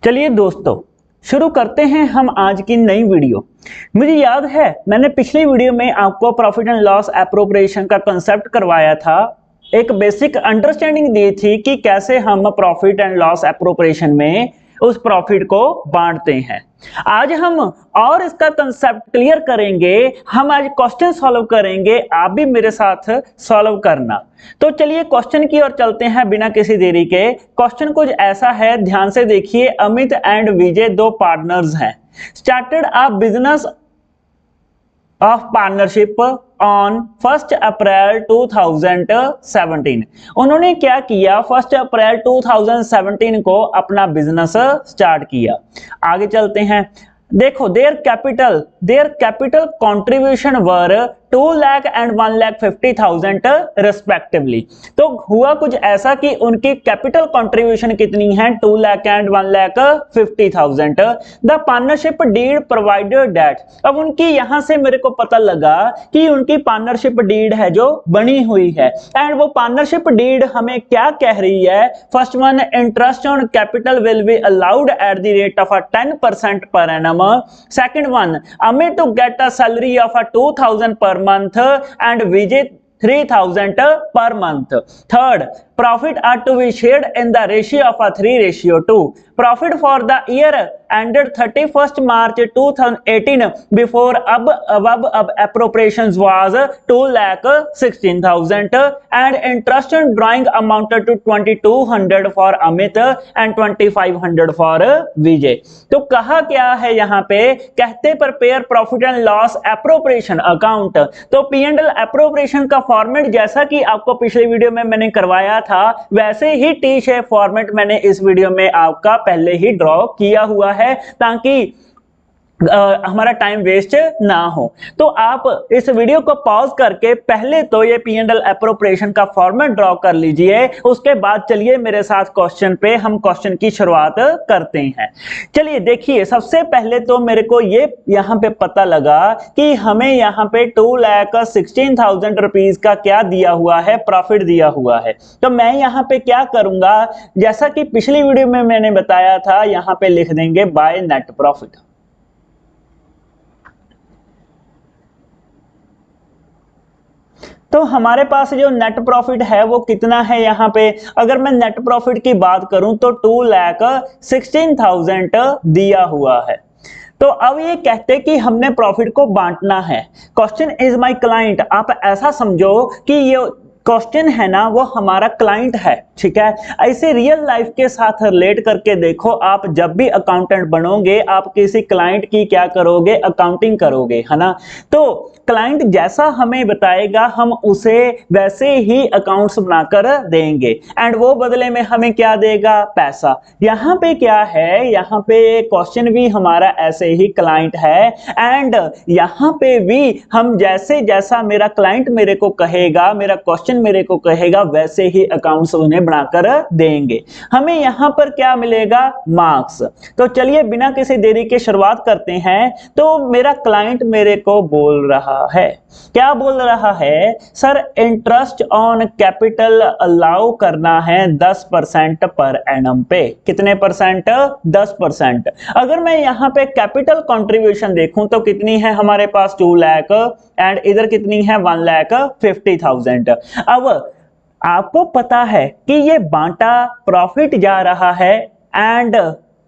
चलिए दोस्तों, शुरू करते हैं हम आज की नई वीडियो। मुझे याद है मैंने पिछली वीडियो में आपको प्रॉफिट एंड लॉस एप्रोप्रिएशन का कंसेप्ट करवाया था, एक बेसिक अंडरस्टैंडिंग दी थी कि कैसे हम प्रॉफिट एंड लॉस एप्रोप्रिएशन में उस प्रॉफिट को बांटते हैं। आज हम और इसका कंसेप्ट क्लियर करेंगे। हम आज क्वेश्चन सॉल्व करेंगे, आप भी मेरे साथ सॉल्व करना। तो चलिए क्वेश्चन की ओर चलते हैं बिना किसी देरी के। क्वेश्चन कुछ ऐसा है, ध्यान से देखिए। अमित एंड विजय दो पार्टनर्स हैं, started a business of partnership on 1 अप्रैल 2017। उन्होंने क्या किया, 1 अप्रैल 2017 को अपना बिजनेस स्टार्ट किया। आगे चलते हैं, देखो their capital contribution were 2 lakh and 1,50,000 respectively. तो हुआ कुछ ऐसा कि उनकी कैपिटल कंट्रीब्यूशन कितनी है, 2 lakh and 1,50,000। The partnership deed provided that, अब उनकी यहां से मेरे को पता लगा कि उनकी पार्टनरशिप डीड है जो बनी हुई है, एंड वो पार्टनरशिप डीड हमें क्या कह रही है। First one, interest on capital will be allowed at the rate of 10% per annum. Second one, Amit to get a salary of 2,000 per month and Vijay 3,000 per month. Third, profit are to be shared in the ratio of 3:2. Profit for the year ended 31st March 2018 before above appropriations was 2,16,000 and interest on drawing amounted to 2,200 for Amit and 2,500 for Vijay. तो कहा क्या है यहाँ पे, कहते prepare profit and loss appropriation account। तो P&L appropriation का format जैसा कि आपको पिछले वीडियो में मैंने करवाया था, वैसे ही टी शेप फॉर्मेट मैंने इस वीडियो में आपका पहले ही ड्रॉ किया हुआ है ताकि हमारा टाइम वेस्ट ना हो। तो आप इस वीडियो को पॉज करके पहले तो ये P&L एप्रोप्रिएशन का फॉर्मेट ड्रॉ कर लीजिए, उसके बाद चलिए मेरे साथ क्वेश्चन पे हम क्वेश्चन की शुरुआत करते हैं। चलिए देखिए, सबसे पहले तो मेरे को ये यहाँ पे पता लगा कि हमें यहाँ पे 2,16,000 रुपीज का क्या दिया हुआ है, प्रॉफिट दिया हुआ है। तो मैं यहाँ पे क्या करूंगा, जैसा कि पिछली वीडियो में मैंने बताया था, यहाँ पे लिख देंगे बाय नेट प्रॉफिट। तो हमारे पास जो नेट प्रॉफिट है वो कितना है, यहाँ पे अगर मैं नेट प्रॉफिट की बात करूं तो 2,16,000 दिया हुआ है। तो अब ये कहते कि हमने प्रॉफिट को बांटना है। क्वेश्चन इज माय क्लाइंट, आप ऐसा समझो कि ये क्वेश्चन है ना वो हमारा क्लाइंट है, ठीक है। ऐसे रियल लाइफ के साथ रिलेट करके देखो, आप जब भी अकाउंटेंट बनोगे आप किसी क्लाइंट की क्या करोगे, अकाउंटिंग करोगे, है ना। तो क्लाइंट जैसा हमें बताएगा हम उसे वैसे ही अकाउंट्स बनाकर देंगे, एंड वो बदले में हमें क्या देगा, पैसा। यहाँ पे क्या है, यहाँ पे क्वेश्चन भी हमारा ऐसे ही क्लाइंट है, एंड यहाँ पे भी हम जैसे जैसा मेरा क्लाइंट मेरे को कहेगा, मेरा क्वेश्चन मेरे को कहेगा, वैसे ही अकाउंट्स उन्हें बनाकर देंगे। हमें यहां पर क्या मिलेगा, मार्क्स। तो चलिए बिना किसी देरी के शुरुआत करते हैं। तो मेरा क्लाइंट मेरे को बोल रहा है, क्या बोल रहा है, sir interest on capital allow करना है 10% पर एनम पे। कितने परसेंट, 10%। अगर मैं यहां पे कैपिटल कंट्रीब्यूशन देखूं तो कितनी है हमारे पास, 2 लाख, एंड इधर कितनी है, 1,50,000। अब आपको पता है कि ये बांटा प्रॉफिट जा रहा है एंड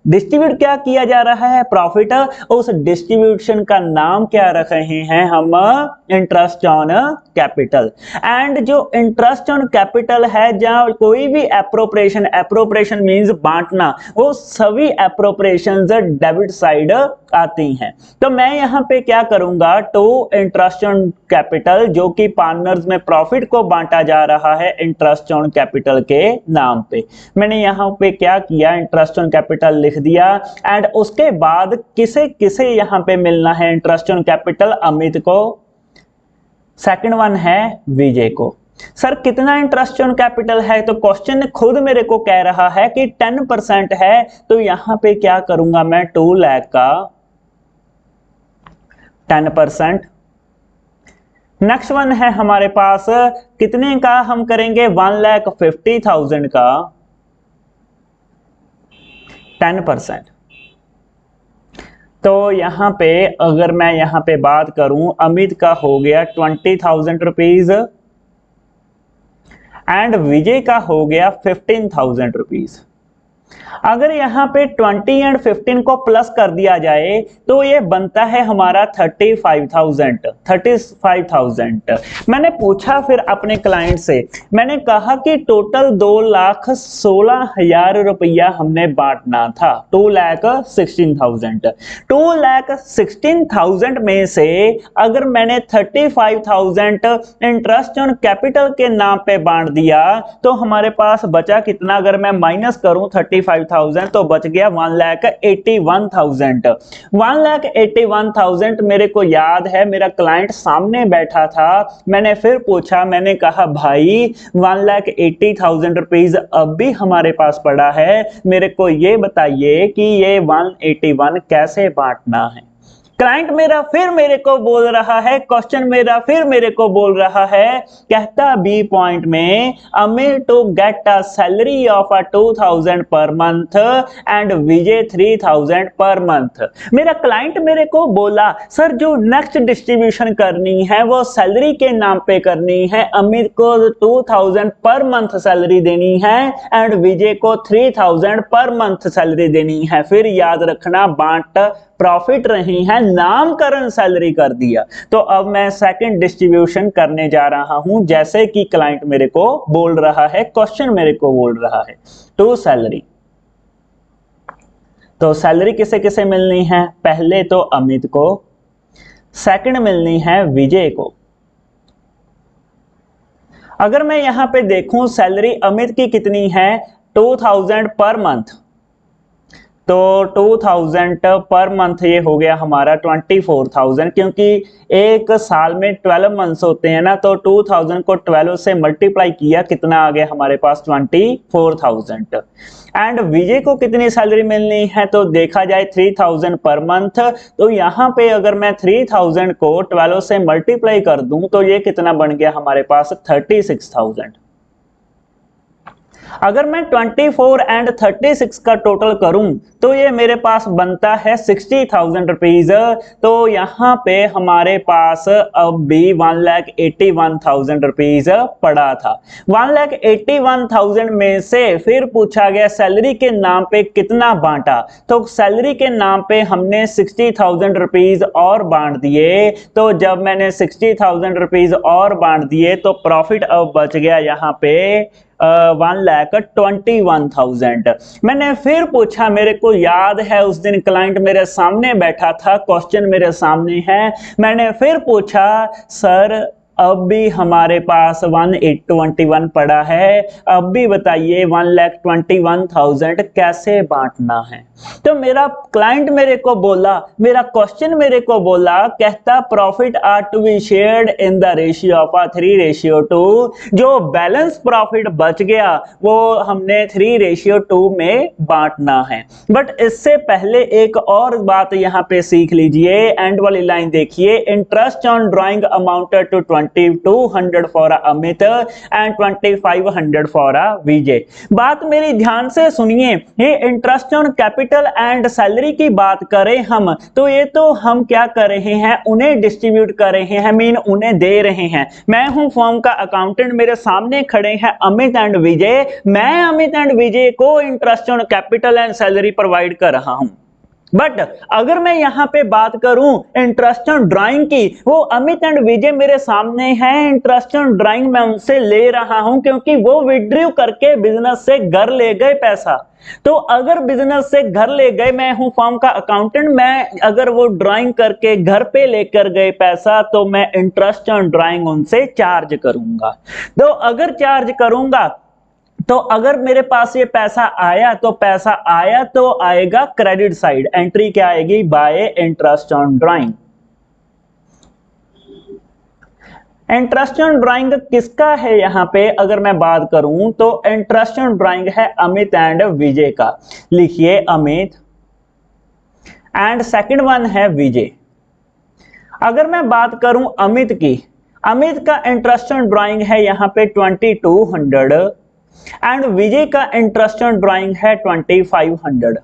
डिस्ट्रीब्यूट क्या किया जा रहा है, प्रॉफिट। उस डिस्ट्रीब्यूशन का नाम क्या रख रहे हैं हम, इंटरेस्ट ऑन कैपिटल। एंड जो इंटरेस्ट ऑन कैपिटल है, जहां कोई भी एप्रोप्रिएशन मींस बांटना, वो सभी एप्रोप्रिएशंस डेबिट साइड आती हैं। तो मैं यहां पे क्या करूंगा, टू इंटरेस्ट ऑन कैपिटल, जो कि पार्टनर्स में प्रॉफिट को बांटा जा रहा है इंटरेस्ट ऑन कैपिटल के नाम पे। मैंने यहां पे क्या किया, इंटरेस्ट ऑन कैपिटल लिख दिया, एंड उसके बाद किसे किसे यहां पे मिलना है इंटरेस्ट ऑन कैपिटल, अमित को, सेकंड वन है विजय को। सर कितना इंटरेस्ट ऑन कैपिटल है, तो क्वेश्चन खुद मेरे को कह रहा है कि 10% है। तो यहां पे क्या करूंगा मैं, 2 लाख का 10%। नेक्स्ट वन है हमारे पास कितने का, हम करेंगे 1,50,000 का 10%। तो यहाँ पे अगर मैं यहाँ पे बात करूं, अमित का हो गया 20,000 रुपीज एंड विजय का हो गया 15,000 रुपीज। अगर यहाँ पे 20 एंड 15 को प्लस कर दिया जाए तो ये बनता है हमारा 35,000। मैंने पूछा फिर अपने क्लाइंट से, मैंने कहा कि टोटल 2,16,000 रुपया हमने बांटना था, 2,16,000। 2,16,000 में से अगर मैंने 35,000 इंटरेस्ट ऑन कैपिटल के नाम पे बांट दिया तो हमारे पास बचा कितना, अगर मैं माइनस करूं 35,000 तो बच गया 1,81,000। 1,81,000 मेरे को याद है, मेरा क्लाइंट सामने बैठा था, मैंने फिर पूछा, मैंने कहा भाई 1,80,000 रुपीज अब भी हमारे पास पड़ा है, मेरे को ये बताइए कि ये 181 कैसे बांटना है। क्लाइंट मेरा फिर मेरे को बोल रहा है, क्वेश्चन मेरा फिर मेरे को बोल रहा है, कहता बी पॉइंट में Amit to get a salary of 2,000 per month and Vijay 3,000 per month. मेरा क्लाइंट मेरे को बोला सर जो नेक्स्ट डिस्ट्रीब्यूशन करनी है वो सैलरी के नाम पे करनी है, अमित को 2,000 पर मंथ सैलरी देनी है एंड विजय को 3,000 पर मंथ सैलरी देनी है। फिर याद रखना बांट प्रॉफिट रही है, नामकरण सैलरी कर दिया। तो अब मैं सेकंड डिस्ट्रीब्यूशन करने जा रहा हूं जैसे कि क्लाइंट मेरे को बोल रहा है, क्वेश्चन मेरे को बोल रहा है। तो सैलरी, तो सैलरी किसे किसे मिलनी है, पहले तो अमित को, सेकंड मिलनी है विजय को। अगर मैं यहां पे देखूं सैलरी अमित की कितनी है 2,000 पर मंथ, तो 2,000 पर मंथ ये हो गया हमारा 24,000, क्योंकि एक साल में 12 मंथ्स होते हैं ना, तो 2,000 को 12 से मल्टीप्लाई किया, कितना आ गया हमारे पास 24,000। एंड विजय को कितनी सैलरी मिलनी है, तो देखा जाए 3,000 पर मंथ, तो यहाँ पे अगर मैं 3,000 को 12 से मल्टीप्लाई कर दूं तो ये कितना बन गया हमारे पास 36,000। अगर मैं 24 एंड 36 का टोटल करूं तो ये मेरे पास बनता है 60,000 रुपीज। तो यहाँ पे हमारे पास अब भी 1,81,000 रुपीज पड़ा था। 1,81,000 में से फिर पूछा गया सैलरी के नाम पे कितना बांटा, तो सैलरी के नाम पे हमने 60,000 रुपीज और बांट दिए। तो जब मैंने 60,000 रुपीज और बांट दिए तो प्रॉफिट अब बच गया यहाँ पे 1,21,000। मैंने फिर पूछा, मेरे को याद है उस दिन क्लाइंट मेरे सामने बैठा था, क्वेश्चन मेरे सामने है, मैंने फिर पूछा सर अब भी हमारे पास 1,821 पड़ा है, अब भी बताइए 1,21,000 कैसे बांटना है। तो मेरा क्लाइंट मेरे को बोला, मेरा क्वेश्चन मेरे को बोला, कहता profit are to be shared in the ratio of 3:2। जो बैलेंस प्रॉफिट बच गया वो हमने 3:2 में बांटना है। बट इससे पहले एक और बात यहाँ पे सीख लीजिए, एंड वाली लाइन देखिए, interest on drawing amounted to 2,200 for Amit and 2,500 for Vijay. बात मेरी ध्यान से सुनिए, ये interest on capital and salary की बात करें हम, तो ये तो हम क्या कर रहे हैं, उन्हें डिस्ट्रीब्यूट कर रहे हैं, मीन उन्हें दे रहे हैं। मैं हूं फर्म का अकाउंटेंट, मेरे सामने खड़े हैं अमित एंड विजय, मैं अमित एंड विजय को interest on capital and salary provide कर रहा हूं। बट अगर मैं यहां पे बात करूं इंटरेस्ट ऑन ड्राइंग की, वो अमित एंड विजय मेरे सामने हैं, इंटरेस्ट ऑन ड्राइंग मैं उनसे ले रहा हूं क्योंकि वो विड्रॉ करके बिजनेस से घर ले गए पैसा। तो अगर बिजनेस से घर ले गए, मैं हूं फर्म का अकाउंटेंट, मैं अगर वो ड्राइंग करके घर पे लेकर गए पैसा तो मैं इंटरेस्ट ऑन ड्राइंग उनसे चार्ज करूंगा। तो अगर चार्ज करूंगा तो अगर मेरे पास ये पैसा आया तो पैसा आया तो आएगा क्रेडिट साइड, एंट्री क्या आएगी, bye interest on drawing. Interest on drawing किसका है यहां पे अगर मैं बात करूं तो इंटरेस्ट ऑन ड्राइंग है अमित एंड विजय का। लिखिए अमित एंड सेकंड वन है विजय। अगर मैं बात करूं अमित की, अमित का इंटरेस्ट ऑन ड्राइंग है यहां पे 2,200 एंड विजय का इंटरेस्ट ऑन ड्राइंग है 2,500।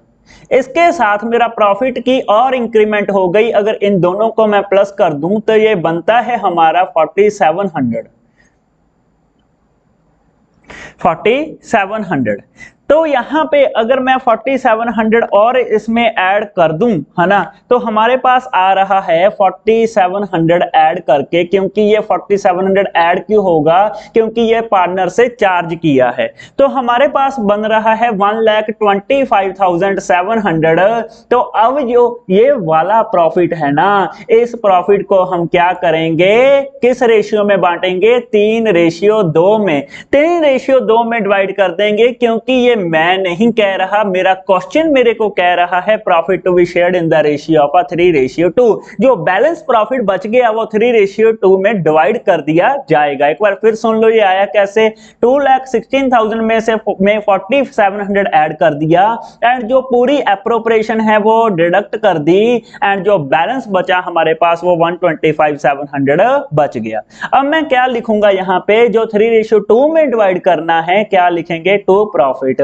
इसके साथ मेरा प्रॉफिट की और इंक्रीमेंट हो गई। अगर इन दोनों को मैं प्लस कर दूं तो ये बनता है हमारा 4700। तो यहां पे अगर मैं 4700 और इसमें ऐड कर दूं, है ना, तो हमारे पास आ रहा है 4700 ऐड करके, क्योंकि ये 4700 ऐड क्यों होगा, क्योंकि ये पार्टनर से चार्ज किया है। तो हमारे पास बन रहा है 1,25,700। तो अब जो ये वाला प्रॉफिट है ना, इस प्रॉफिट को हम क्या करेंगे, किस रेशियो में बांटेंगे, 3:2 में। 3:2 में डिवाइड कर देंगे, क्योंकि ये मैं नहीं कह रहा, मेरा क्वेश्चन मेरे को कह रहा है profit to be shared in the ratio of 3:2। जो बैलेंस प्रॉफिट बच गया वो 3:2 में डिवाइड कर दिया जाएगा। एक बार फिर सुन लो ये आया कैसे। 2,16,000 में से मैं 4700 ऐड कर दिया एंड जो पूरी एप्रोप्रिएशन है वो डिडक्ट कर दी एंड जो बैलेंस बचा हमारे पास वो 125,700 बच गया। अब मैं क्या लिखूंगा यहां पे, जो 3:2 में डिवाइड करना है, क्या लिखेंगे, to profit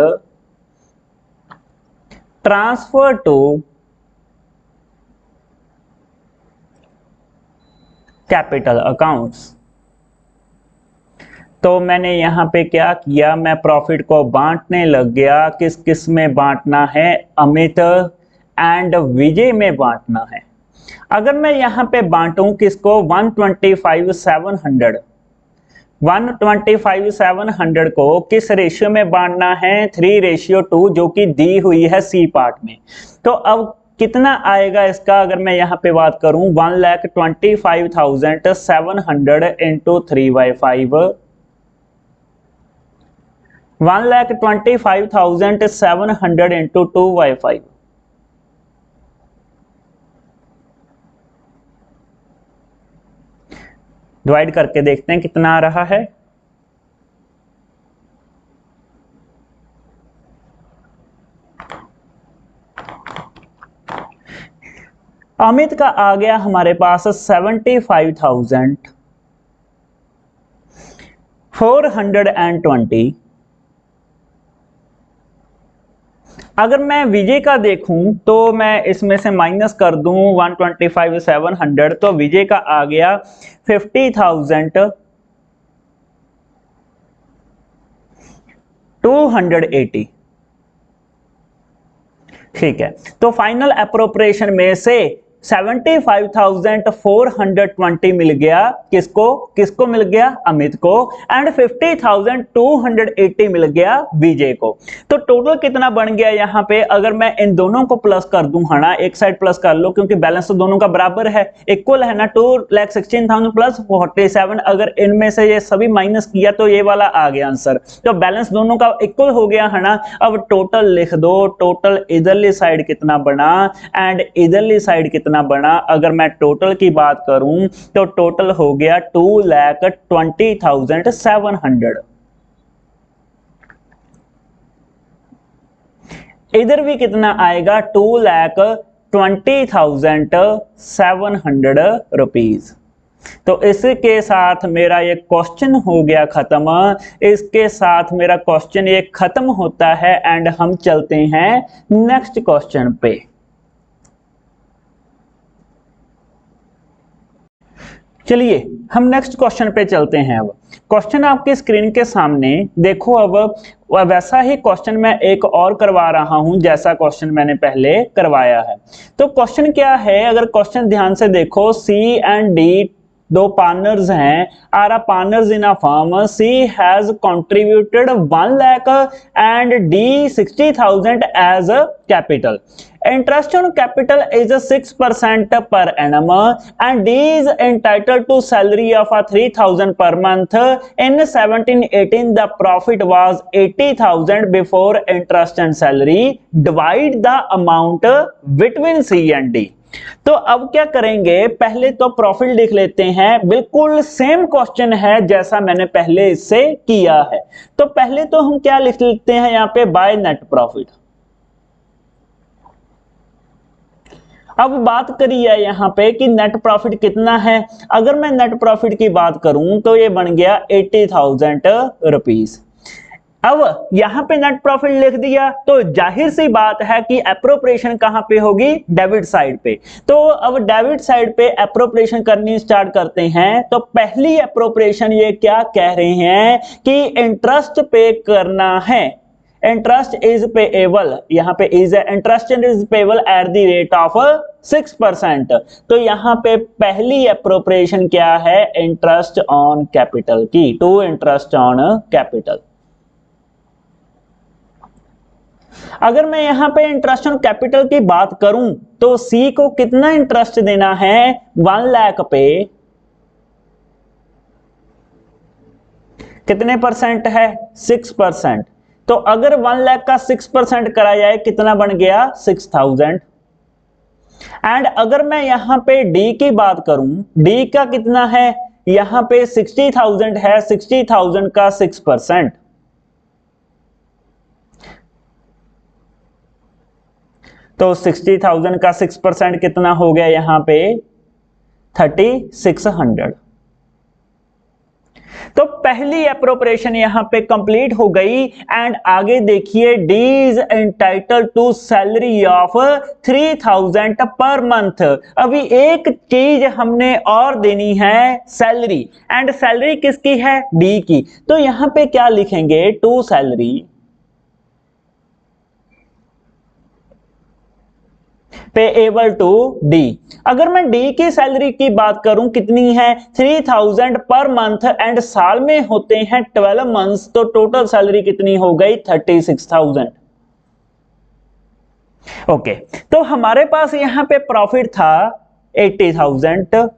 transfer to capital accounts. तो मैंने यहां पे क्या किया, मैं प्रॉफिट को बांटने लग गया। किस किस में बांटना है, अमित एंड विजय में बांटना है। अगर मैं यहां पे बांटूं किसको, 125,700 को किस रेशियो में बांटना है, 3:2, जो कि दी हुई है सी पार्ट में। तो अब कितना आएगा इसका, अगर मैं यहां पे बात करूं, 1,25,700 इंटू 3/5, 1,25,700 इंटू 2/5। डिवाइड करके देखते हैं कितना आ रहा है। अमित का आ गया हमारे पास 75,420। अगर मैं विजय का देखूं तो मैं इसमें से माइनस कर दूं 125,700, तो विजय का आ गया 50,280। ठीक है, तो फाइनल अप्रोप्रिएशन में से 75,420 मिल गया, किसको किसको मिल गया, अमित को, एंड 50,280 मिल गया विजय को। तो टोटल कितना बन गया यहाँ पे, अगर मैं इन दोनों को प्लस कर दूं, है ना, एक साइड प्लस कर लो क्योंकि बैलेंस तो दोनों का बराबर है, इक्वल है ना, 2,16,000 प्लस 47। अगर इनमें से ये सभी माइनस किया तो ये वाला आ गया आंसर, तो बैलेंस दोनों का इक्वल हो गया, है ना। अब टोटल लिख दो, टोटल इधरली साइड कितना बना एंड इधरली साइड कितना बना। अगर मैं टोटल की बात करूं तो टोटल हो गया 2,20,700। इधर भी कितना आएगा, 2,20,700 रुपीज। तो इसके साथ मेरा ये क्वेश्चन हो गया खत्म। इसके साथ मेरा क्वेश्चन ये खत्म होता है एंड हम चलते हैं नेक्स्ट क्वेश्चन पे। चलिए हम नेक्स्ट क्वेश्चन पे चलते हैं। अब क्वेश्चन आपके स्क्रीन के सामने देखो। अब वैसा ही क्वेश्चन मैं एक और करवा रहा हूं जैसा क्वेश्चन मैंने पहले करवाया है। तो क्वेश्चन क्या है, अगर क्वेश्चन ध्यान से देखो, सी एंड डी दो पार्टनर्स हैं, are partners in a firm. C has contributed 1 lakh and D 60,000 as capital. Interest on capital is 6% per annum and D is entitled to salary of 3,000 per month. In 17-18 the profit was 80,000 before interest and salary. Divide the amount between C and D. तो अब क्या करेंगे, पहले तो profit लिख लेते हैं। बिल्कुल सेम क्वेश्चन है जैसा मैंने पहले इससे किया है। तो पहले तो हम क्या लिख लेते हैं यहाँ पे, बाय नेट प्रॉफिट। अब बात करिए यहां पे कि नेट प्रॉफिट कितना है। अगर मैं नेट प्रॉफिट की बात करूं तो ये बन गया 80,000 रुपीज। अब यहां पे नेट प्रॉफिट लिख दिया तो जाहिर सी बात है कि एप्रोप्रिएशन कहां पे होगी, डेबिट साइड पे। तो अब डेबिट साइड पे एप्रोप्रिएशन करनी स्टार्ट करते हैं। तो पहली एप्रोप्रिएशन ये क्या कह रहे हैं कि इंटरेस्ट पे करना है। इंटरेस्ट इज पेएबल, यहां पे इज है, interest is payable eight the rate of 6%। तो यहां पे पहली एप्रोप्रिएशन क्या है, इंटरेस्ट ऑन कैपिटल की, टू इंटरेस्ट ऑन कैपिटल। अगर मैं यहां पे इंटरेस्ट ऑन कैपिटल की बात करूं तो सी को कितना इंटरेस्ट देना है, 1 लाख पे कितने परसेंट है, 6%। तो अगर 1 लाख का 6% करा जाए कितना बन गया, 6000। एंड अगर मैं यहां पे डी की बात करूं, डी का कितना है, यहां पे 60,000 है, 60,000 का 6%। तो 60,000 का 6% कितना हो गया, यहां पे 3600। तो पहली एप्रोप्रिएशन यहां पे कंप्लीट हो गई। एंड आगे देखिए, D is entitled to salary of 3000 per month. अभी एक चीज हमने और देनी है, सैलरी। एंड सैलरी किसकी है, डी की। तो यहां पे क्या लिखेंगे, to salary payable to D. अगर मैं डी की सैलरी की बात करूं कितनी है, 3000 पर मंथ। एंड साल में होते हैं 12 मंथ्स। तो टोटल सैलरी कितनी हो गई, 36,000। ओके, तो हमारे पास यहां पे प्रॉफिट था 80,000।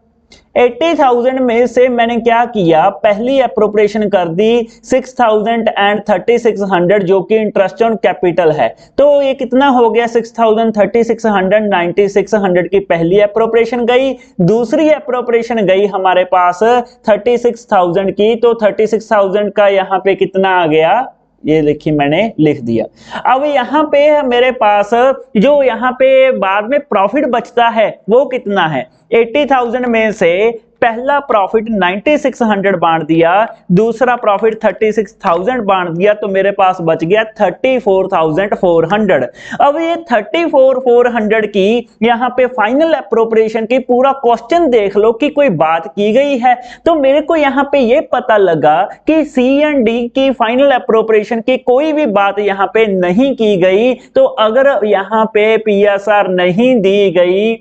80,000 में से मैंने क्या किया, पहली एप्रोप्रिएशन कर दी 6,000 एंड 3600 जो कि इंटरेस्ट ऑन कैपिटल है। तो ये कितना हो गया, 6,000 3600 9600 की पहली एप्रोप्रिएशन गई। दूसरी एप्रोप्रिएशन गई हमारे पास 36,000 की। तो 36,000 का यहां पे कितना आ गया, ये देखिए मैंने लिख दिया। अब यहां पे मेरे पास जो यहां पे बाद में प्रॉफिट बचता है वो कितना है, 80,000 में से पहला प्रॉफिट 9600 बांट दिया, दूसरा प्रॉफिट 36,000 बांट दिया। तो मेरे पास बच गया 34,400। अब ये 34,400 की यहां पे फाइनल एप्रोप्रिएशन की पूरा क्वेश्चन देख लो कि कोई बात की गई है। तो मेरे को यहां पे ये पता लगा कि सी एंड डी की फाइनल एप्रोप्रिएशन की कोई भी बात यहां पे नहीं की गई। तो अगर यहां पे पीएसआर नहीं दी गई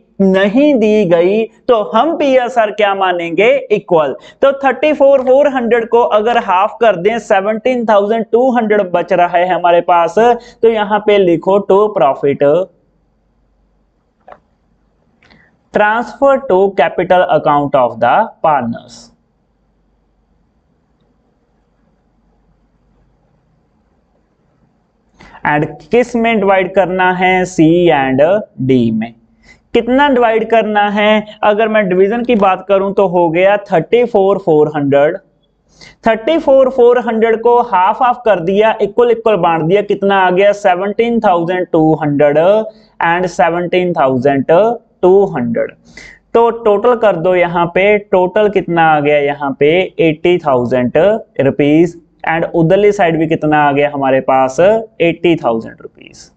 तो हम पीएसआर क्या मानेंगे, इक्वल। तो 34,400 को अगर हाफ कर दें, 17,200 बच रहा है हमारे पास। तो यहां पे लिखो to profit transfer to capital account of the partners. And किस में डिवाइड करना है, सी एंड डी में। कितना डिवाइड करना है, अगर मैं डिवीजन की बात करूं तो हो गया 34,400। 34,400 को हाफ हाफ कर दिया, इक्वल इक्वल बांट दिया, कितना आ गया 17,200 एंड 17,200। तो टोटल कर दो, यहां पे टोटल कितना आ गया, यहां पे 80,000 रुपीज। एंड उधरली साइड भी कितना आ गया हमारे पास, 80,000 रुपीज।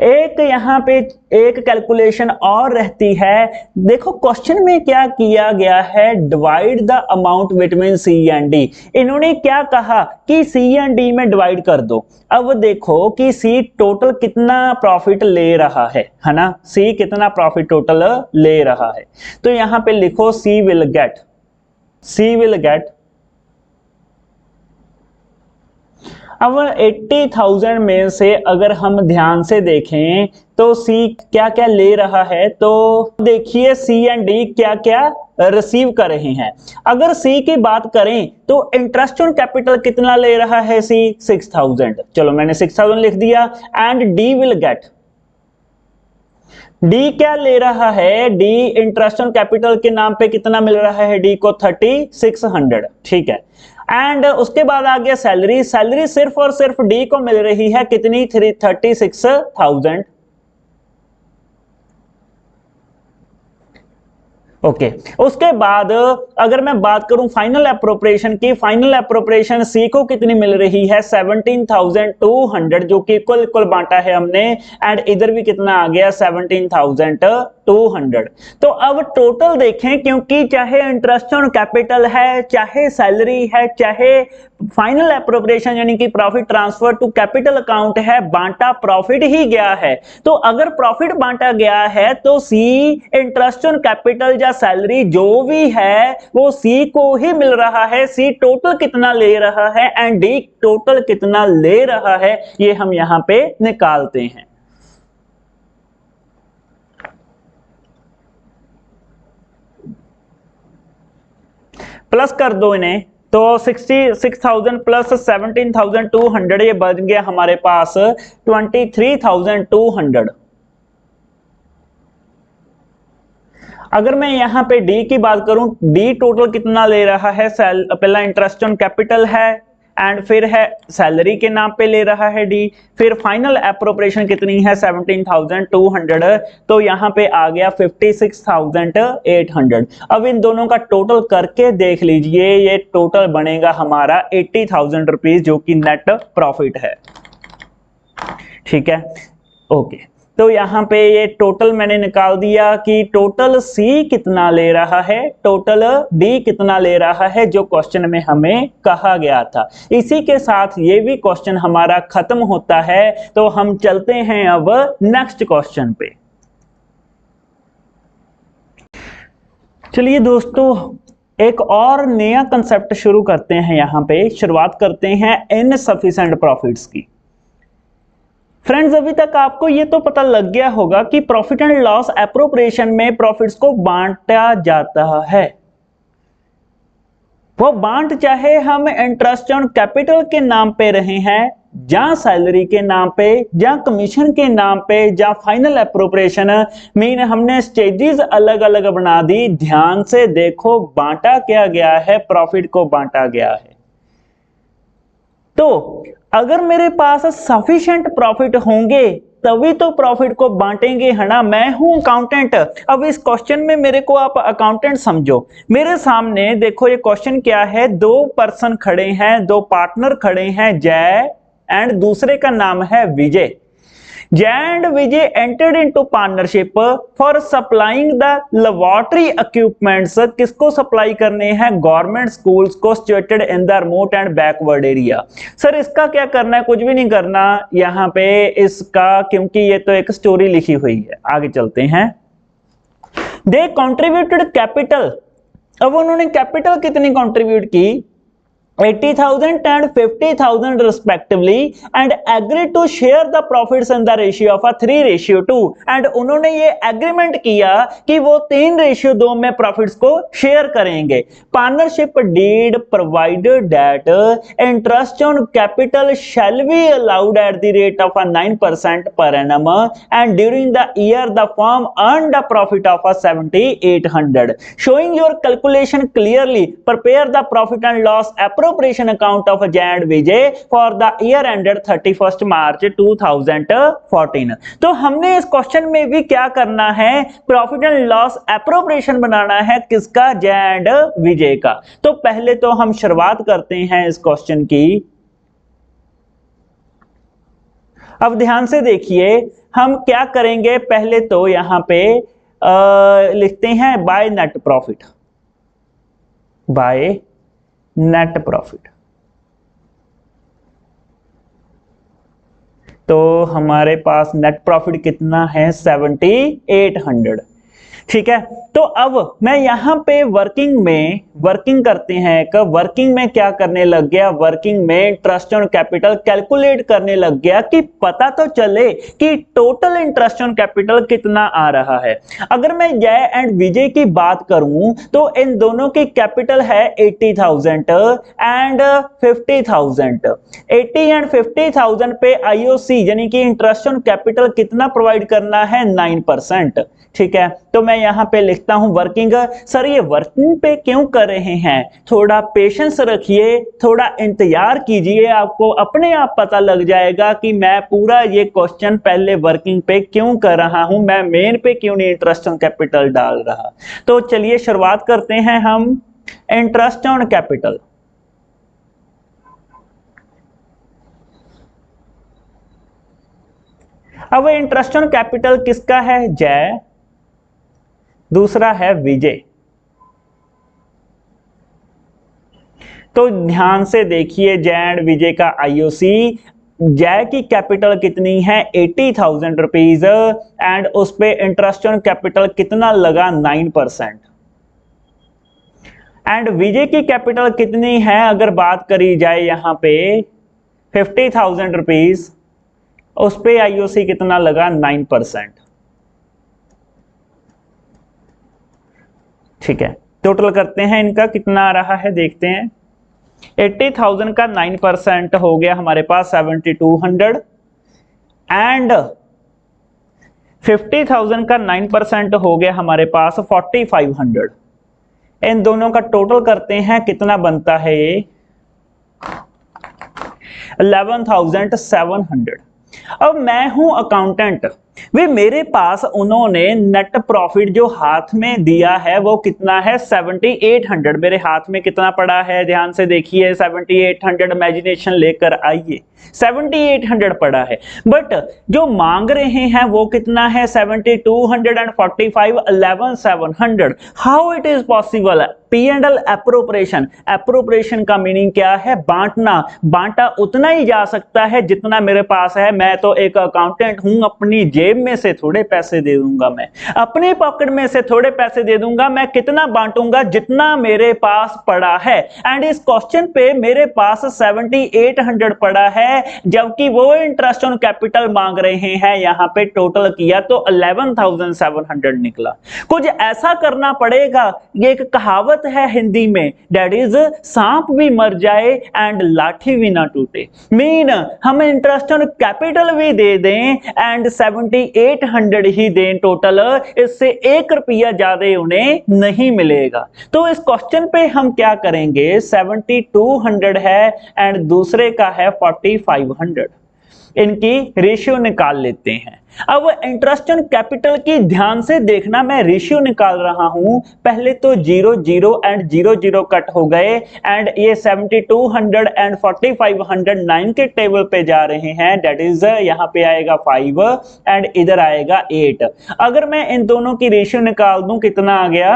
एक यहां पे एक कैलकुलेशन और रहती है। देखो क्वेश्चन में क्या किया गया है, divide the amount between C and D. इन्होंने क्या कहा कि सी एंड डी में डिवाइड कर दो। अब देखो कि सी टोटल कितना प्रॉफिट ले रहा है ना, सी कितना प्रॉफिट टोटल ले रहा है। तो यहां पे लिखो सी विल गेट अब 80,000 में से अगर हम ध्यान से देखें तो सी क्या क्या ले रहा है। तो देखिए सी एंड डी क्या क्या रिसीव कर रहे हैं। अगर सी की बात करें तो इंटरेस्ट ऑन कैपिटल कितना ले रहा है सी, 6,000। चलो मैंने 6,000 लिख दिया। And D will get, D क्या ले रहा है, डी इंटरेस्ट ऑन कैपिटल के नाम पे कितना मिल रहा है डी को, 3600। ठीक है। एंड उसके बाद आ गया सैलरी। सैलरी सिर्फ और सिर्फ डी को मिल रही है कितनी, 36,000। ओके उसके बाद अगर मैं बात करूं फाइनल एप्रोप्रिएशन की, फाइनल एप्रोप्रिएशन सी को कितनी मिल रही है 17,200 जो कि इक्वल इक्वल बांटा है हमने, एंड इधर भी कितना आ गया 17,200। तो अब टोटल देखें, क्योंकि चाहे इंटरेस्ट ऑन कैपिटल है, चाहे सैलरी है, चाहे फाइनल एप्रोप्रिएशन यानी कि profit transfer to capital account है, बांटा प्रॉफिट ही गया है। तो अगर प्रॉफिट बांटा गया है तो सी इंटरेस्ट ऑन कैपिटल या सैलरी जो भी है वो सी को ही मिल रहा है। सी टोटल कितना ले रहा है एंड डी टोटल कितना ले रहा है, ये हम यहां पे निकालते हैं। प्लस कर दो इन्हें, तो 66,000 प्लस 17,200 ये बच गया हमारे पास 23,200। अगर मैं यहां पे डी की बात करूं, डी टोटल कितना ले रहा है, पहला इंटरेस्ट ऑन कैपिटल है एंड फिर है सैलरी के नाम पे ले रहा है डी, फिर फाइनल एप्रोप्रिएशन कितनी है 17,200, तो यहां पे आ गया 56,800। अब इन दोनों का टोटल करके देख लीजिए, ये टोटल बनेगा हमारा 80,000 रुपीज जो कि नेट प्रॉफिट है। ठीक है, ओके। तो यहां पे ये टोटल मैंने निकाल दिया कि टोटल सी कितना ले रहा है, टोटल डी कितना ले रहा है, जो क्वेश्चन में हमें कहा गया था। इसी के साथ ये भी क्वेश्चन हमारा खत्म होता है। तो हम चलते हैं अब नेक्स्ट क्वेश्चन पे। चलिए दोस्तों, एक और नया कंसेप्ट शुरू करते हैं। यहां पे शुरुआत करते हैं इनसफिशिएंट प्रॉफिट्स की। फ्रेंड्स, अभी तक आपको ये तो पता लग गया होगा कि प्रॉफिट एंड लॉस एप्रोप्रिएशन में प्रॉफिट्स को बांटा जाता है। वो बांट चाहे हम इंटरेस्ट ऑन कैपिटल के नाम पे रहे हैं, या सैलरी के नाम पे, या कमीशन के नाम पे, या फाइनल एप्रोप्रिएशन, मीन हमने स्टेजेस अलग अलग बना दी। ध्यान से देखो, बांटा क्या गया है, प्रॉफिट को बांटा गया है। तो अगर मेरे पास सफिशिएंट प्रॉफिट होंगे तभी तो प्रॉफिट को बांटेंगे, है ना। मैं हूं अकाउंटेंट, अब इस क्वेश्चन में मेरे को आप अकाउंटेंट समझो। मेरे सामने देखो ये क्वेश्चन क्या है, दो पर्सन खड़े हैं, दो पार्टनर खड़े हैं, जय एंड दूसरे का नाम है विजय। जय and Vijay entered into partnership for supplying the laboratory equipments. किसको सप्लाई करने हैं, गवर्नमेंट स्कूल्स को situated in the remote and backward area. Sir इसका क्या करना है, कुछ भी नहीं करना यहां पे इसका, क्योंकि ये तो एक स्टोरी लिखी हुई है। आगे चलते हैं। दे कॉन्ट्रीब्यूटेड कैपिटल, अब उन्होंने कैपिटल कितनी कॉन्ट्रीब्यूट की, 80,000 and 50,000 respectively, and agreed to share the profits in the ratio of 3:2, and उन्होंने ये एग्रीमेंट किया कि वो 3:2 में प्रॉफिट्स को शेयर करेंगे। Partnership deed provided that interest on capital shall be allowed at the rate of 9% per annum, and during the year the firm earned a profit of 7,800. Showing your calculation clearly, prepare the profit and loss appropriation account of Jay and Vijay for the year ended 31st March 2014। तो हमने इस question में भी क्या करना है, profit and loss appropriation बनाना है, किसका, जय एंड विजय का। तो पहले तो हम शुरुआत करते हैं इस क्वेश्चन की। अब ध्यान से देखिए हम क्या करेंगे, पहले तो यहां पे लिखते हैं by net profit, by net profit. तो हमारे पास नेट प्रॉफिट कितना है 7,800। ठीक है, तो अब मैं यहां पे वर्किंग करते हैं। कब वर्किंग में क्या करने लग गया, वर्किंग में इंटरेस्ट ऑन कैपिटल कैलकुलेट करने लग गया कि पता तो चले कि टोटल इंटरेस्ट ऑन कैपिटल कितना आ रहा है। अगर मैं जय एंड विजय की बात करूं तो इन दोनों की कैपिटल है 80,000 एंड 50,000। 80 एंड 50,000 पे आईओसी यानी कि इंटरेस्ट ऑन कैपिटल कितना प्रोवाइड करना है, 9%। ठीक है, तो मैं यहाँ पे लिखता हूं वर्किंग। सर ये वर्किंग पे क्यों कर रहे हैं, थोड़ा पेशेंस रखिए, थोड़ा इंतजार कीजिए, आपको अपने आप पता लग जाएगा कि मैं पूरा ये क्वेश्चन पहले वर्किंग पे क्यों कर रहा हूं, मैं मेन पे क्यों नहीं इंटरेस्ट ऑन कैपिटल डाल रहा। तो चलिए शुरुआत करते हैं हम इंटरेस्ट ऑन कैपिटल। अब इंटरेस्ट ऑन कैपिटल किसका है, जय, दूसरा है विजय। तो ध्यान से देखिए जय एंड विजय का आईओसी। जय की कैपिटल कितनी है 80,000 रुपीज एंड उस पे इंटरेस्ट ऑन कैपिटल कितना लगा 9%। एंड विजय की कैपिटल कितनी है अगर बात करी जाए यहां पे 50,000 रुपीज, उस पे आईओसी कितना लगा 9%। ठीक है, टोटल करते हैं इनका कितना आ रहा है देखते हैं। 80,000 का 9% हो गया हमारे पास 7,200 एंड 50,000 का 9% हो गया हमारे पास 4,500। इन दोनों का टोटल करते हैं कितना बनता है ये 11,700। अब मैं हूं अकाउंटेंट, वे मेरे पास उन्होंने नेट प्रॉफिट जो हाथ में दिया है वो कितना है 7,800। मेरे हाथ में कितना पड़ा है ध्यान से देखिए 7,800, इमेजिनेशन लेकर आइए 7,800 पड़ा है, बट जो मांग रहे हैं वो कितना है 7,245, 11,700। How it is possible. P&L appropriation, appropriation का मीनिंग क्या है, बांटना। बांटा उतना ही जा सकता है जितना मेरे पास है। मैं तो एक अकाउंटेंट हूं, अपनी जेब में से थोड़े पैसे दे दूंगा, मैं अपने पॉकेट में से थोड़े पैसे दे दूंगा, मैं कितना बांटूंगा जितना मेरे पास पड़ा है। एंड इस क्वेश्चन पे मेरे पास 7,800 पड़ा है जबकि वो इंटरेस्ट ऑन कैपिटल मांग रहे हैं, यहां पे टोटल किया तो 11,700 निकला। कुछ ऐसा करना पड़ेगा, ये एक कहावत है हिंदी में, दैट इज सांप भी मर जाए एंड लाठी भी ना टूटे। मीन हम इंटरेस्ट ऑन कैपिटल भी दे दें एंड 7,800 ही दें टोटल, इससे 1 रुपया ज्यादा उन्हें नहीं मिलेगा। तो इस क्वेश्चन पे हम क्या करेंगे, 7,200 है एंड दूसरे का है 4,500, इनकी रेशियो निकाल लेते हैं। अब इंटरेस्ट ऑन कैपिटल की ध्यान से देखना, मैं रेशियो निकाल रहा हूं। पहले तो 0 0 एंड 0 0 कट हो गए एंड ये 7,200 एंड 4,500 9 के टेबल पे जा रहे हैं, दैट इज यहां पे आएगा 5 एंड इधर आएगा 8। अगर मैं इन दोनों की रेशियो निकाल दूं कितना आ गया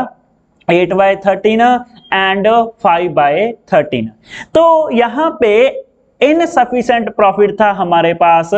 8/13 एंड 5/13। तो यहां पे इनसफिशिएंट प्रॉफिट था हमारे पास,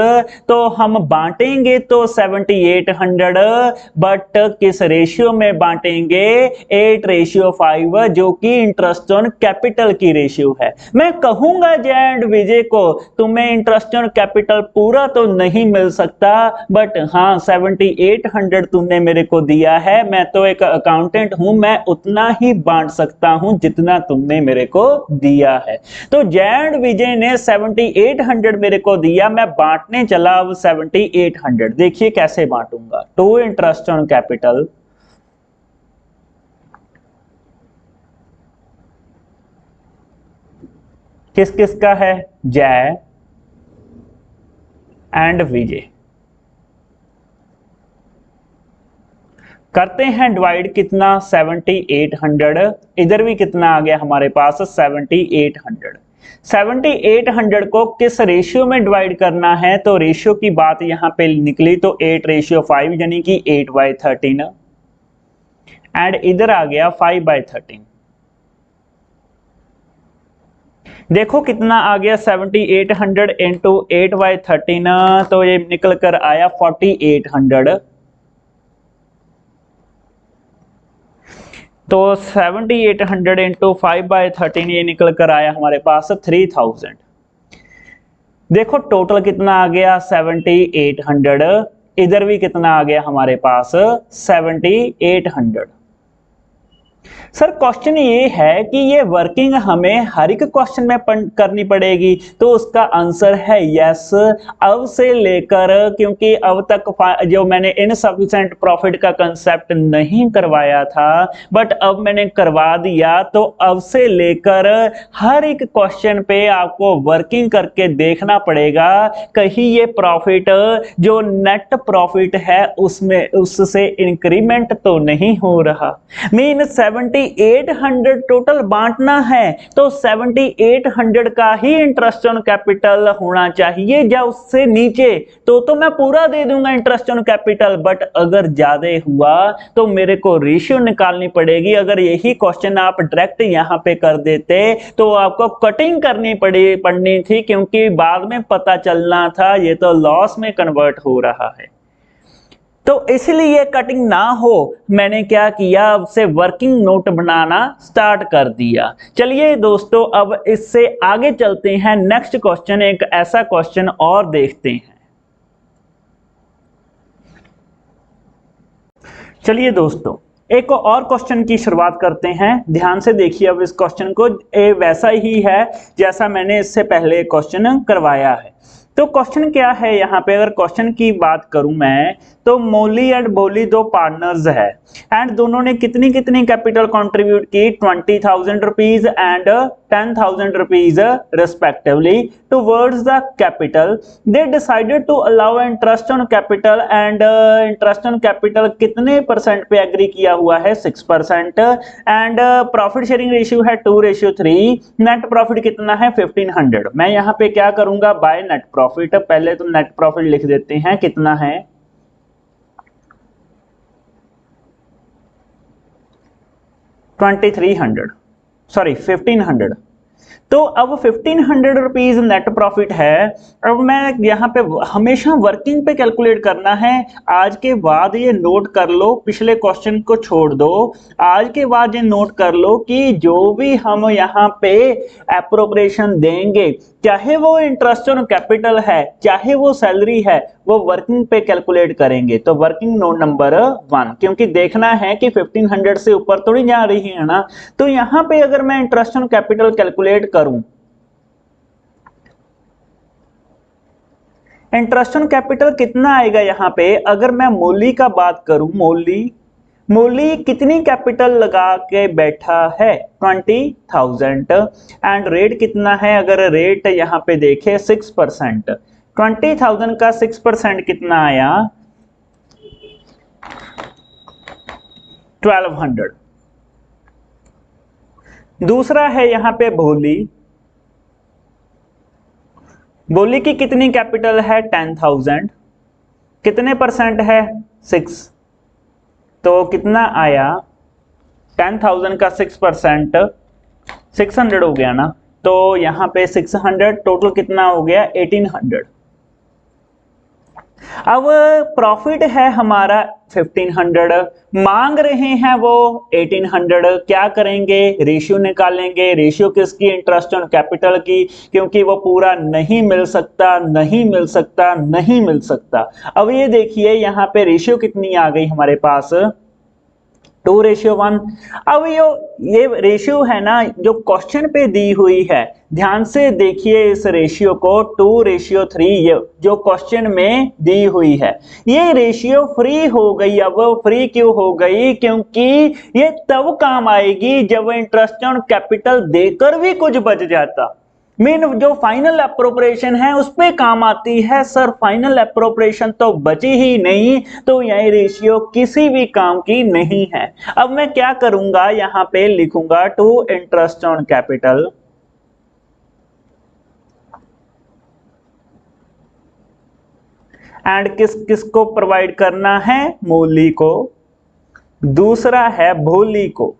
तो हम बांटेंगे तो 7,800, बट किस रेशियो में बांटेंगे 8:5, जो कि इंटरेस्ट ऑन कैपिटल की रेशियो है। मैं कहूंगा जय एंड विजय को तुम्हें इंटरेस्ट ऑन कैपिटल पूरा तो नहीं मिल सकता, बट हाँ 7,800 तुमने मेरे को दिया है, मैं तो एक अकाउंटेंट हूं, मैं उतना ही बांट सकता हूं जितना तुमने मेरे को दिया है। तो जय एंड विजय ने 7,800 मेरे को दिया, मैं बांटने चला अब 7,800। देखिए कैसे बांटूंगा, टू इंटरेस्ट ऑन कैपिटल किस किस का है, जय एंड विजय। करते हैं डिवाइड, कितना 7,800, इधर भी कितना आ गया हमारे पास 7,800। 7,800 को किस रेशियो में डिवाइड करना है, तो रेशियो की बात यहां पे निकली तो 8:5 यानी कि 8/13 एंड इधर आ गया 5/13। देखो कितना आ गया 7,800 इंटू 8/13, तो ये निकल कर आया 4,800। तो 7,800 इंटू 5/13 ये निकल कर आया हमारे पास 3,000। देखो टोटल कितना आ गया 7,800, इधर भी कितना आ गया हमारे पास 7,800। सर क्वेश्चन ये है कि ये वर्किंग हमें हर एक क्वेश्चन में करनी पड़ेगी, तो उसका आंसर है यस। अब से लेकर, क्योंकि अब तक जो मैंने इनसफिशिएंट प्रॉफिट का कंसेप्ट नहीं करवाया था, बट अब मैंने करवा दिया, तो अब से लेकर हर एक क्वेश्चन पे आपको वर्किंग करके देखना पड़ेगा कहीं ये प्रॉफिट जो नेट प्रॉफिट है उसमें उससे इंक्रीमेंट तो नहीं हो रहा। मीन 7800 टोटल बांटना है, तो 7800 का ही इंटरेस्ट ऑन कैपिटल होना चाहिए, या उससे नीचे तो मैं पूरा दे दूंगा इंटरेस्ट ऑन कैपिटल, बट अगर ज्यादा हुआ तो मेरे को रेशियो निकालनी पड़ेगी। अगर यही क्वेश्चन आप डायरेक्ट यहां पे कर देते तो आपको कटिंग करनी पड़नी थी, क्योंकि बाद में पता चलना था ये तो लॉस में कन्वर्ट हो रहा है। तो इसलिए कटिंग ना हो, मैंने क्या किया, अब से वर्किंग नोट बनाना स्टार्ट कर दिया। चलिए दोस्तों, अब इससे आगे चलते हैं। नेक्स्ट क्वेश्चन, एक ऐसा क्वेश्चन और देखते हैं। चलिए दोस्तों, एक और क्वेश्चन की शुरुआत करते हैं। ध्यान से देखिए अब इस क्वेश्चन को, वैसा ही है जैसा मैंने इससे पहले क्वेश्चन करवाया है। तो क्वेश्चन क्या है यहाँ पे, अगर क्वेश्चन की बात करूं मैं, तो मोली एंड बोली दो पार्टनर्स है, एंड दोनों ने कितनी कितनी कैपिटल कंट्रीब्यूट की, 20,000 rupees and 10,000 rupees respectively towards the capital. They decided to allow interest on capital, and interest on capital कितने परसेंट पे एग्री किया हुआ है, 6%, एंड प्रॉफिट शेयरिंग रेशियो है 2:3, नेट प्रॉफिट कितना है 1500। मैं यहाँ पे क्या करूंगा, बाय नेट प्रॉफिट, पहले तो नेट प्रॉफिट लिख देते हैं, कितना है 1500। तो अब 1500 रुपीज नेट प्रॉफिट है। अब मैं यहाँ पे हमेशा वर्किंग पे कैलकुलेट करना है। आज के बाद ये नोट कर लो, पिछले क्वेश्चन को छोड़ दो, आज के बाद ये नोट कर लो कि जो भी हम यहाँ पे एप्रोप्रिएशन देंगे, चाहे वो इंटरेस्ट ऑन कैपिटल है चाहे वो सैलरी है, वो वर्किंग पे कैलकुलेट करेंगे। तो वर्किंग नोट नंबर 1, क्योंकि देखना है कि 1500 से ऊपर थोड़ी जा रही है ना। तो यहाँ पे अगर मैं इंटरेस्ट ऑन कैपिटल कैलकुलेट करूं, इंटरेस्ट ऑन कैपिटल कितना आएगा यहाँ पे, अगर मैं मोली का बात करूं, मोली कितनी कैपिटल लगा के बैठा है, 20,000, एंड रेट कितना है, अगर रेट यहाँ पे देखे 6%, 20,000 का 6% कितना आया, 1200। दूसरा है यहाँ पे बोली की कितनी कैपिटल है, 10,000, कितने परसेंट है, 6, तो कितना आया, 10,000 का 6%, 600 हो गया ना। तो यहाँ पे 600, टोटल कितना हो गया, 1800। अब प्रॉफिट है हमारा 1500, मांग रहे हैं वो 1800, क्या करेंगे, रेशियो निकालेंगे। रेशियो किसकी, इंटरेस्ट ऑन कैपिटल की, क्योंकि वो पूरा नहीं मिल सकता, नहीं मिल सकता, नहीं मिल सकता। अब ये देखिए यहाँ पे रेशियो कितनी आ गई हमारे पास, 2:1। अब ये रेशियो है ना जो क्वेश्चन पे दी हुई है, ध्यान से देखिए इस रेशियो को, 2:3 जो क्वेश्चन में दी हुई है, ये रेशियो फ्री हो गई। अब फ्री क्यों हो गई, क्योंकि ये तब काम आएगी जब इंटरेस्ट ऑन कैपिटल देकर भी कुछ बच जाता। मीन जो फाइनल एप्रोप्रिएशन है उस पे काम आती है। सर फाइनल एप्रोप्रिएशन तो बची ही नहीं, तो यह रेशियो किसी भी काम की नहीं है। अब मैं क्या करूंगा, यहां पे लिखूंगा to interest on capital, and किसको प्रोवाइड करना है, मोली को, दूसरा है भोली को।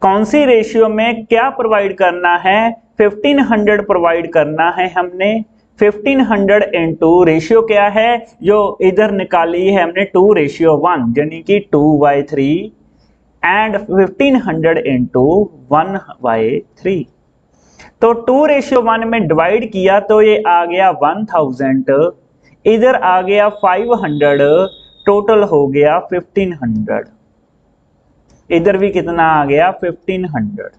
कौन सी रेशियो में क्या प्रोवाइड करना है, 1500 प्रोवाइड करना है हमने। 1500 इंटू रेशियो क्या है जो इधर निकाली है हमने, 2:1, यानी कि 2/3, एंड 1500 इंटू 1/3। तो 2:1 में डिवाइड किया तो ये आ गया 1000, इधर आ गया 500, टोटल हो गया 1500। इधर भी कितना आ गया 1500।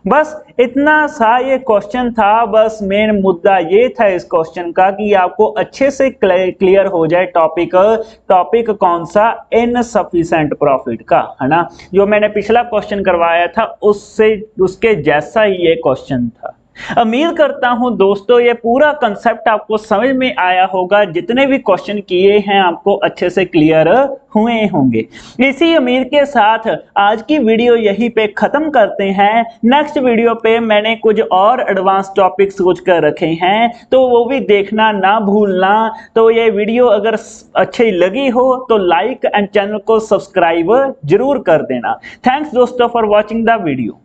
बस इतना सा ये क्वेश्चन था। बस मेन मुद्दा ये था इस क्वेश्चन का कि आपको अच्छे से क्लियर हो जाए टॉपिक कौन सा, इनसफिशिएंट प्रॉफिट का, है ना। जो मैंने पिछला क्वेश्चन करवाया था उससे उसके जैसा ही ये क्वेश्चन था। उम्मीद करता हूं दोस्तों ये पूरा कंसेप्ट आपको समझ में आया होगा। जितने भी क्वेश्चन किए हैं आपको अच्छे से क्लियर हुए होंगे। इसी उम्मीद के साथ आज की वीडियो यहीं पे खत्म करते हैं। नेक्स्ट वीडियो पे मैंने कुछ और एडवांस टॉपिक सोच कर रखे हैं, तो वो भी देखना ना भूलना। तो ये वीडियो अगर अच्छी लगी हो तो लाइक एंड चैनल को सब्सक्राइब जरूर कर देना। थैंक्स दोस्तों फॉर वॉचिंग द वीडियो।